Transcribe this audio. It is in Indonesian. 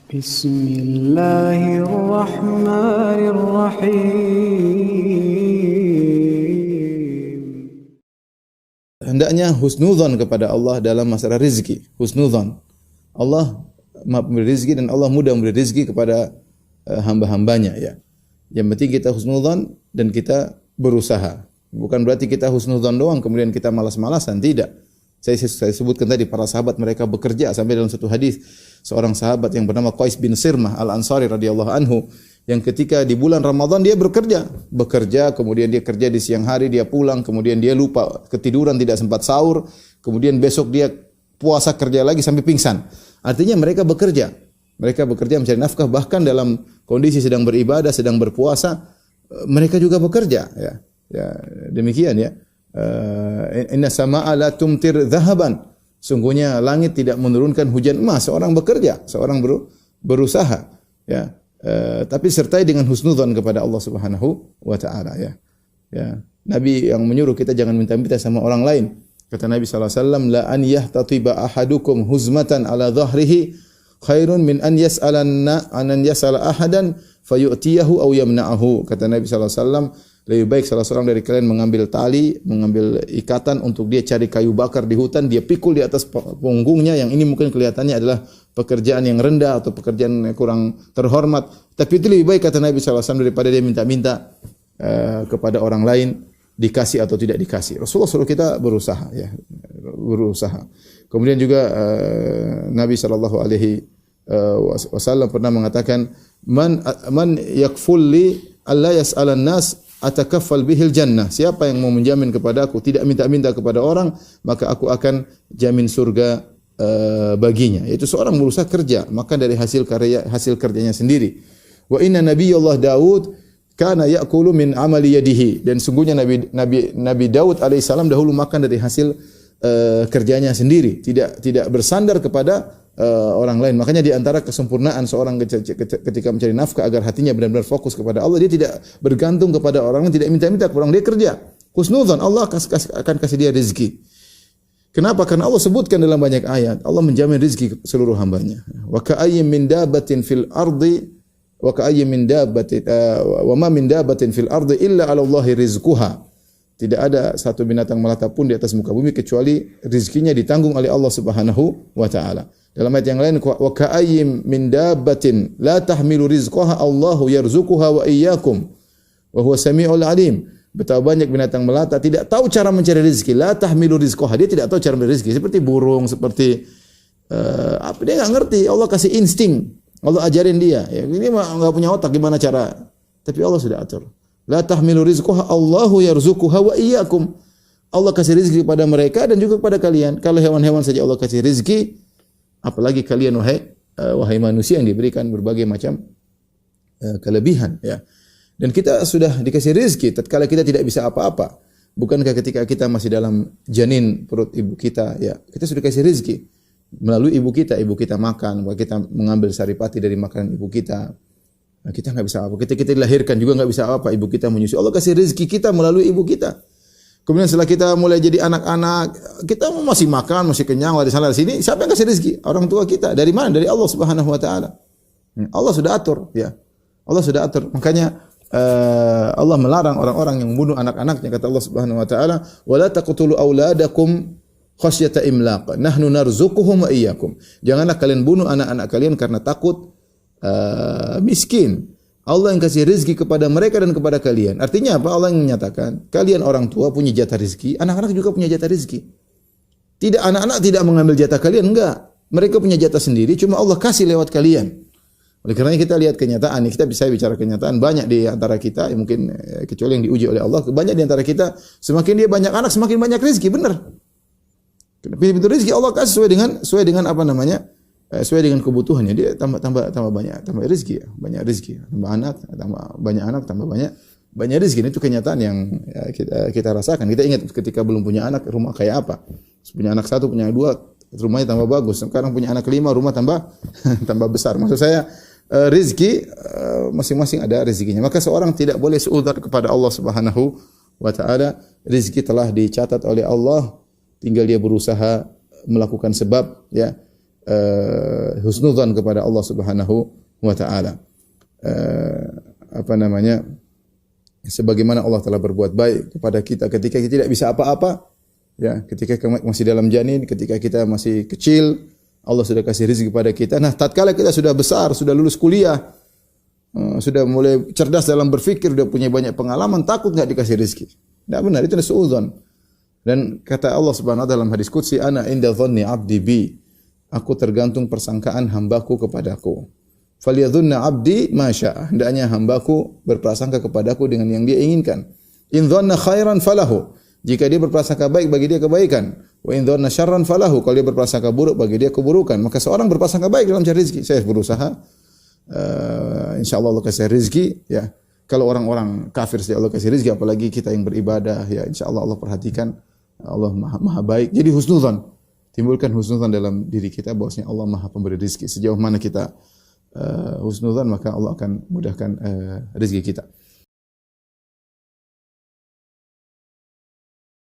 Bismillahirrahmanirrahim. Hendaknya husnudzon kepada Allah dalam masalah rizki. Husnudzon. Allah Maha pemberi rizki dan Allah mudah memberi rizki kepada hamba-hambanya ya. Yang penting kita husnudzon dan kita berusaha. Bukan berarti kita husnudzon doang kemudian kita malas-malasan, tidak. Saya sebutkan tadi para sahabat mereka bekerja sampai dalam satu hadis seorang sahabat yang bernama Qais bin Sirmah Al-Ansari radhiyallahu anhu yang ketika di bulan Ramadan dia bekerja kemudian dia kerja di siang hari, dia pulang, kemudian dia lupa ketiduran, tidak sempat sahur, kemudian besok dia puasa kerja lagi sampai pingsan. Artinya mereka bekerja mencari nafkah, bahkan dalam kondisi sedang beribadah, sedang berpuasa, mereka juga bekerja ya. Ya, demikian ya. Inna sama'a la tumtir dhahaban. Sungguhnya langit tidak menurunkan hujan emas. Seorang bekerja, seorang berusaha ya. Tapi sertai dengan husnudzon kepada Allah Subhanahu wa taala ya. Ya. Nabi yang menyuruh kita jangan minta-minta sama orang lain. Kata Nabi sallallahu alaihi wasallam, la an yahtatiba ahadukum huzmatan ala dhahrihi khairun min an yas'ala ahadan fayu'tiyahu aw yamna'ahu. Kata Nabi sallallahu alaihi wasallam, lebih baik salah seorang dari kalian mengambil tali, mengambil ikatan untuk dia cari kayu bakar di hutan, dia pikul di atas punggungnya, yang ini mungkin kelihatannya adalah pekerjaan yang rendah atau pekerjaan yang kurang terhormat. Tapi itu lebih baik kata Nabi sallallahu alaihi wasallam daripada dia minta-minta kepada orang lain dikasih atau tidak dikasih. Rasulullah suruh kita berusaha ya, berusaha. Kemudian juga Nabi sallallahu alaihi wasallam pernah mengatakan, man yakful li alla yas'alan nas atakaffal bihil jannah. Siapa yang mau menjamin kepada aku tidak minta-minta kepada orang, maka aku akan jamin surga baginya. Yaitu seorang berusaha kerja, maka dari hasil kerjanya sendiri. Wa inna nabiyallah Daud kana ya'kulu min amali yadihi. Dan sungguhnya Nabi Daud alaihissalam dahulu makan dari hasil kerjanya sendiri, tidak bersandar kepada orang lain. Makanya di antara kesempurnaan seorang ketika mencari nafkah agar hatinya benar-benar fokus kepada Allah, dia tidak bergantung kepada orang lain, tidak minta-minta kepada orang, dia kerja. Husnudzon, Allah akan kasih dia rezeki. Kenapa? Karena Allah sebutkan dalam banyak ayat, Allah menjamin rezeki seluruh hambanya. Wa ka'ayyin min dabbatin fil ardi wa ka'ayyin min dabbatin wa ma min dabbatin fil ardi illa 'ala Allahi rizquha. Tidak ada satu binatang melata pun di atas muka bumi kecuali rezekinya ditanggung oleh Allah Subhanahu wa taala. Dalam ayat yang lain, wa ka'ayyim min dabbatin la tahmilu rizqaha Allahu yarzuquha wa iyyakum wa huwa samiul alim. Betapa banyak binatang melata tidak tahu cara mencari rezeki, la tahmilu rizqaha, dia tidak tahu cara mencari rezeki, seperti burung, seperti apa, dia enggak ngerti. Allah kasih insting, Allah ajarin dia. Ya, ini mah enggak punya otak gimana cara. Tapi Allah sudah atur. La tahmilu rizqaha Allahu yarzuquha wa iyyakum. Allah kasih rezeki kepada mereka dan juga kepada kalian. Kalau hewan-hewan saja Allah kasih rezeki, apalagi kalian wahai manusia yang diberikan berbagai macam kelebihan ya. Dan kita sudah dikasih rezeki tatkala kita tidak bisa apa-apa. Bukankah ketika kita masih dalam janin perut ibu kita ya, kita sudah dikasih rezeki melalui ibu kita makan, kita mengambil saripati dari makanan ibu kita. Nah, kita enggak bisa apa. Kita dilahirkan juga enggak bisa apa, ibu kita menyusui. Allah kasih rezeki kita melalui ibu kita. Kemudian setelah kita mulai jadi anak-anak, kita masih makan, masih kenyang, di sana di sini, siapa yang kasih rezeki? Orang tua kita. Dari mana? Dari Allah Subhanahu wa taala. Allah sudah atur, ya. Allah sudah atur. Makanya Allah melarang orang-orang yang membunuh anak-anaknya, kata Allah Subhanahu wa taala, "Wa la taqtulu auladakum khasyata imlaq. Nahnu narzuquhum wa iyyakum." Janganlah kalian bunuh anak-anak kalian karena takut miskin. Allah yang kasih rezeki kepada mereka dan kepada kalian. Artinya apa? Allah yang menyatakan, kalian orang tua punya jatah rezeki, anak-anak juga punya jatah rezeki. Tidak, anak-anak tidak mengambil jatah kalian, enggak. Mereka punya jatah sendiri, cuma Allah kasih lewat kalian. Oleh karena kita lihat kenyataan, kita bisa bicara kenyataan, banyak di antara kita, mungkin kecuali yang diuji oleh Allah, banyak di antara kita, semakin dia banyak anak, semakin banyak rezeki, benar. Pintu rezeki Allah kasih sesuai dengan apa namanya? Sesuai dengan kebutuhannya, dia tambah banyak, tambah rezeki ya, banyak rezeki, tambah anak, tambah banyak rezeki. Itu kenyataan yang ya, kita rasakan. Kita ingat ketika belum punya anak, rumah kayak apa? Punya anak satu, punya dua, rumahnya tambah bagus. Sekarang punya anak 5, rumah tambah besar. Maksud saya rezeki masing-masing ada rezekinya. Maka seorang tidak boleh seudar kepada Allah Subhanahu wa taala. Rezeki telah dicatat oleh Allah, tinggal dia berusaha melakukan sebab ya. husnudzan kepada Allah Subhanahu wa taala. Apa namanya? Sebagaimana Allah telah berbuat baik kepada kita ketika kita tidak bisa apa-apa, ya, ketika masih dalam janin, ketika kita masih kecil, Allah sudah kasih rezeki kepada kita. Nah, tatkala kita sudah besar, sudah lulus kuliah, sudah mulai cerdas dalam berfikir, sudah punya banyak pengalaman, takut enggak dikasih rezeki. Tidak benar, itu suudzon. Dan kata Allah Subhanahu wa taala dalam hadis qudsi, ana inda dhanni 'abdi bi. Aku tergantung persangkaan hambaku kepadaku. Falyadhunna 'abdi ma syaa. Hendaknya hambaku berprasangka kepadaku dengan yang dia inginkan. In dhanna khairan falahu. Jika dia berprasangka baik, bagi dia kebaikan. Wa in dhanna syarran falahu. Kalau dia berprasangka buruk, bagi dia keburukan. Maka seorang berprasangka baik dalam cari rezeki. Saya berusaha, insyaallah Allah kasih rezeki, ya. Kalau orang-orang kafir saja Allah kasih rezeki, apalagi kita yang beribadah, ya insyaallah Allah perhatikan. Allah maha baik. Jadi husnudzan. Timbulkan husnudzan dalam diri kita bahwasanya Allah maha pemberi rezeki. Sejauh mana kita husnudzan, maka Allah akan mudahkan rezeki kita.